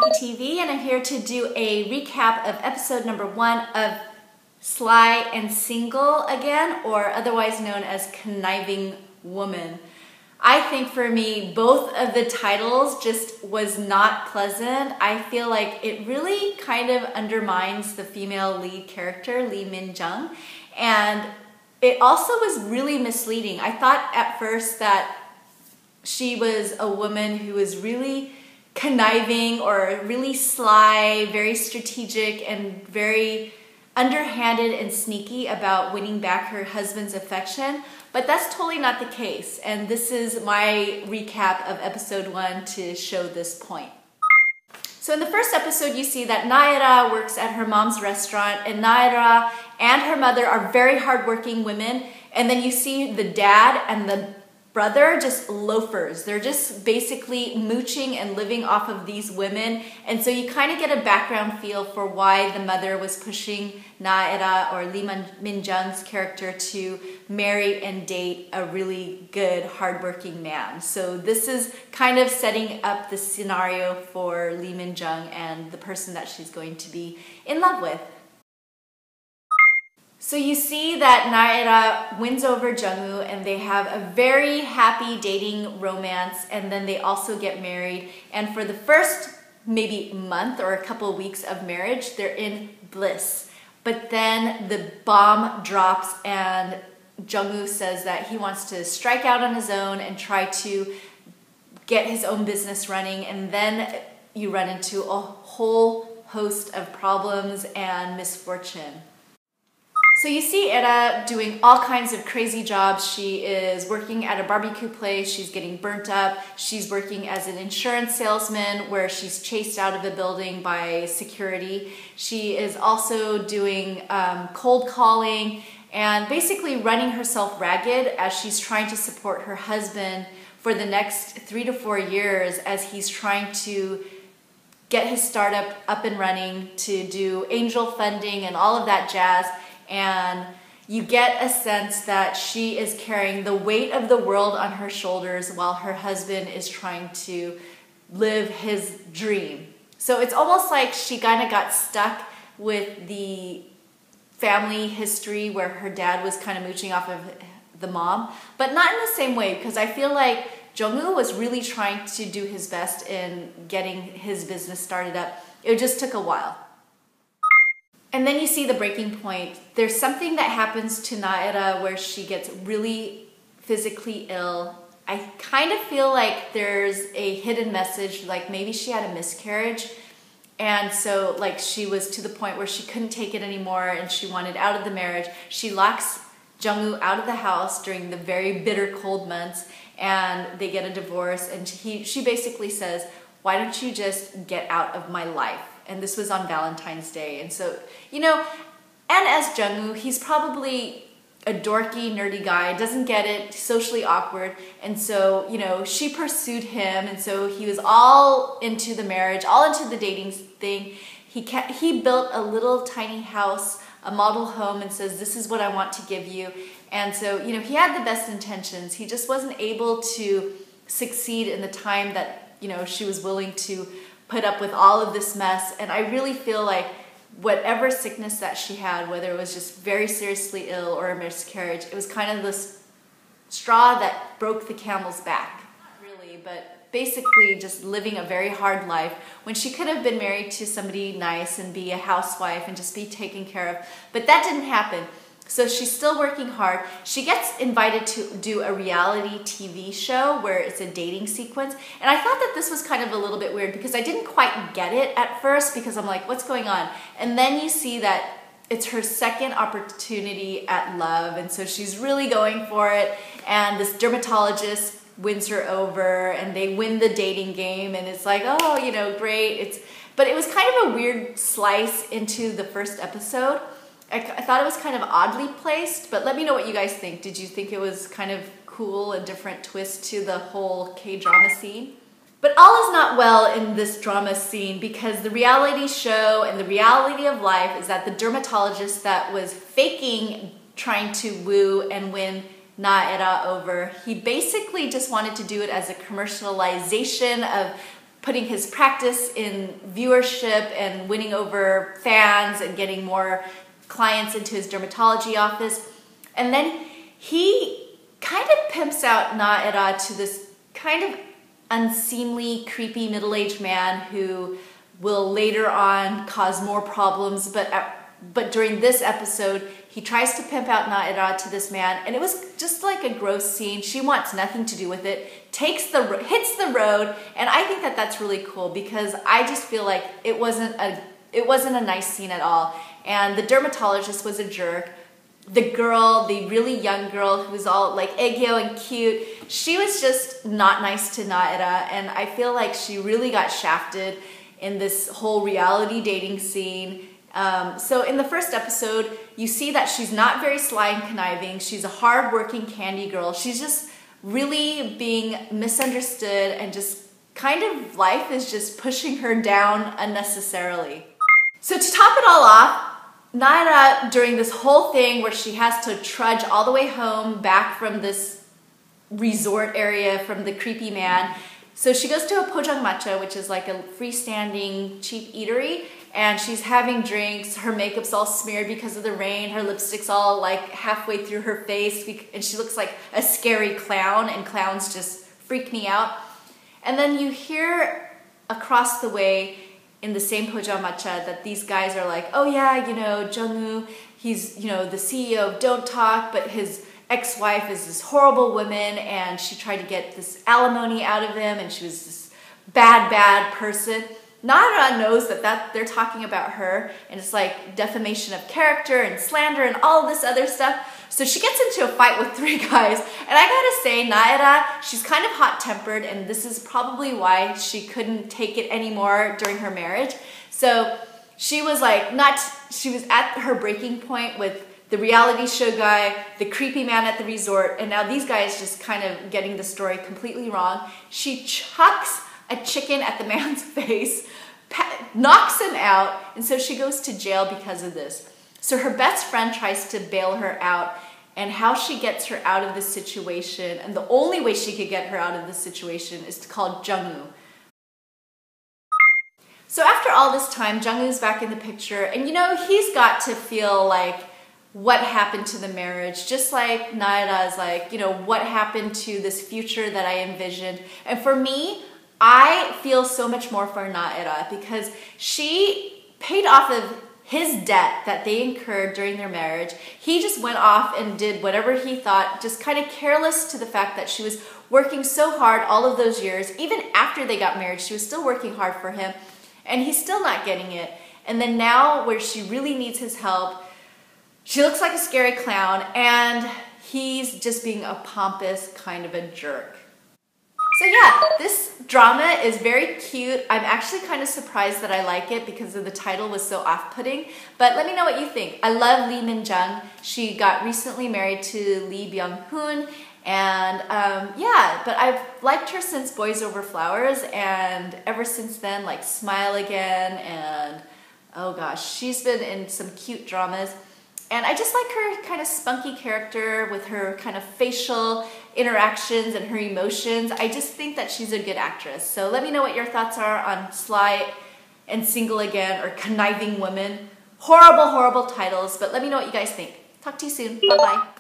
t0inky TV, and I'm here to do a recap of episode number 1 of Sly and Single Again, or otherwise known as Conniving Woman. I think for me, both of the titles just was not pleasant. I feel like it really kind of undermines the female lead character, Lee Min-jung, and it also was really misleading. I thought at first that she was a woman who was really conniving or really sly, very strategic, and very underhanded and sneaky about winning back her husband's affection, but that's totally not the case, and this is my recap of episode 1 to show this point. So in the first episode, you see that Naira works at her mom's restaurant, and Naira and her mother are very hardworking women, and then you see the dad and the brother just loafers. They're just basically mooching and living off of these women, and so you kind of get a background feel for why the mother was pushing Naira or Lee Min-jung's character to marry and date a really good hardworking man. So this is kind of setting up the scenario for Lee Min-jung and the person that she's going to be in love with. So you see that Naira wins over Jung-woo and they have a very happy dating romance, and then they also get married, and for the first maybe month or a couple of weeks of marriage, they're in bliss. But then the bomb drops and Jung-woo says that he wants to strike out on his own and try to get his own business running, and then you run into a whole host of problems and misfortune. So you see Eda doing all kinds of crazy jobs. She is working at a barbecue place, she's getting burnt up, she's working as an insurance salesman where she's chased out of a building by security. She is also doing cold calling and basically running herself ragged as she's trying to support her husband for the next 3 to 4 years as he's trying to get his startup up and running, to do angel funding and all of that jazz. And you get a sense that she is carrying the weight of the world on her shoulders while her husband is trying to live his dream. So it's almost like she kind of got stuck with the family history where her dad was kind of mooching off of the mom, but not in the same way, because I feel like Jung-woo was really trying to do his best in getting his business started up. It just took a while. And then you see the breaking point. There's something that happens to Naira where she gets really physically ill. I kind of feel like there's a hidden message, like maybe she had a miscarriage, and so like she was to the point where she couldn't take it anymore and she wanted out of the marriage. She locks Jung-woo out of the house during the very bitter cold months, and they get a divorce, and she basically says, "Why don't you just get out of my life?" And this was on Valentine's Day. And so, you know, and as Jung-woo, he's probably a dorky, nerdy guy, doesn't get it, socially awkward. And so, you know, she pursued him, and so he was all into the marriage, all into the dating thing. He built a little tiny house, a model home, and says, "This is what I want to give you." And so, you know, he had the best intentions. He just wasn't able to succeed in the time that, you know, she was willing to put up with all of this mess. And I really feel like whatever sickness that she had, whether it was just very seriously ill or a miscarriage, it was kind of this straw that broke the camel's back. Not really, but basically just living a very hard life when she could have been married to somebody nice and be a housewife and just be taken care of. But that didn't happen. So she's still working hard. She gets invited to do a reality TV show where it's a dating sequence. And I thought that this was kind of a little bit weird because I didn't quite get it at first, because I'm like, what's going on? And then you see that it's her second opportunity at love. And so she's really going for it. And this dermatologist wins her over and they win the dating game. And it's like, oh, you know, great. But it was kind of a weird slice into the first episode. I thought it was kind of oddly placed, but let me know what you guys think. Did you think it was kind of cool, a different twist to the whole K-drama scene? But all is not well in this drama scene, because the reality show and the reality of life is that the dermatologist that was faking trying to woo and win Naira over, he basically just wanted to do it as a commercialization of putting his practice in viewership and winning over fans and getting more clients into his dermatology office. And then he kind of pimps out Na-era to this kind of unseemly, creepy middle-aged man who will later on cause more problems, but during this episode, he tries to pimp out Na-era to this man, and it was just like a gross scene. She wants nothing to do with it, hits the road, and I think that that's really cool because I just feel like it wasn't a nice scene at all. And the dermatologist was a jerk. The girl, the really young girl who was all like eggyo and cute, she was just not nice to Na-era, and I feel like she really got shafted in this whole reality dating scene. So in the first episode, you see that she's not very sly and conniving. She's a hard-working candy girl. She's just really being misunderstood, and just kind of life is just pushing her down unnecessarily. So to top it all off, Na-era, during this whole thing where she has to trudge all the way home back from this resort area from the creepy man, so she goes to a pojangmatcha, which is like a freestanding cheap eatery, and she's having drinks. Her makeup's all smeared because of the rain. Her lipstick's all like halfway through her face, and she looks like a scary clown, and clowns just freak me out. And then you hear across the way in the same pojangmatcha that these guys are like, oh yeah, you know, Jung-woo, he's, you know, the CEO of Don't Talk, but his ex-wife is this horrible woman, and she tried to get this alimony out of him, and she was this bad person. Na-era knows that they're talking about her, and it's like defamation of character and slander and all this other stuff. So she gets into a fight with three guys, and I gotta say, Na-era, she's kind of hot-tempered, and this is probably why she couldn't take it anymore during her marriage. So she was like, she was at her breaking point with the reality show guy, the creepy man at the resort, and now these guys just kind of getting the story completely wrong. She chucks a chicken at the man's face, knocks him out, and so she goes to jail because of this. So her best friend tries to bail her out, and how she gets her out of this situation, and the only way she could get her out of this situation is to call Jung-woo. So after all this time, Jung-woo's back in the picture, and you know, he's got to feel like what happened to the marriage, just like Na-era is like, you know, what happened to this future that I envisioned. And for me, I feel so much more for Na-era because she paid off of his debt that they incurred during their marriage. He just went off and did whatever he thought, just kind of careless to the fact that she was working so hard all of those years. Even after they got married, she was still working hard for him, and he's still not getting it. And then now, where she really needs his help, she looks like a scary clown, and he's just being a pompous kind of a jerk. So yeah, this drama is very cute. I'm actually kind of surprised that I like it because of the title was so off-putting, but let me know what you think. I love Lee Min-jung. She got recently married to Lee Byung-hun, and yeah, but I've liked her since Boys Over Flowers, and ever since then, like Smile Again, and oh gosh, she's been in some cute dramas. And I just like her kind of spunky character with her kind of facial interactions and her emotions. I just think that she's a good actress. So let me know what your thoughts are on Sly and Single Again or Conniving Women. Horrible, horrible titles, but let me know what you guys think. Talk to you soon. Bye-bye.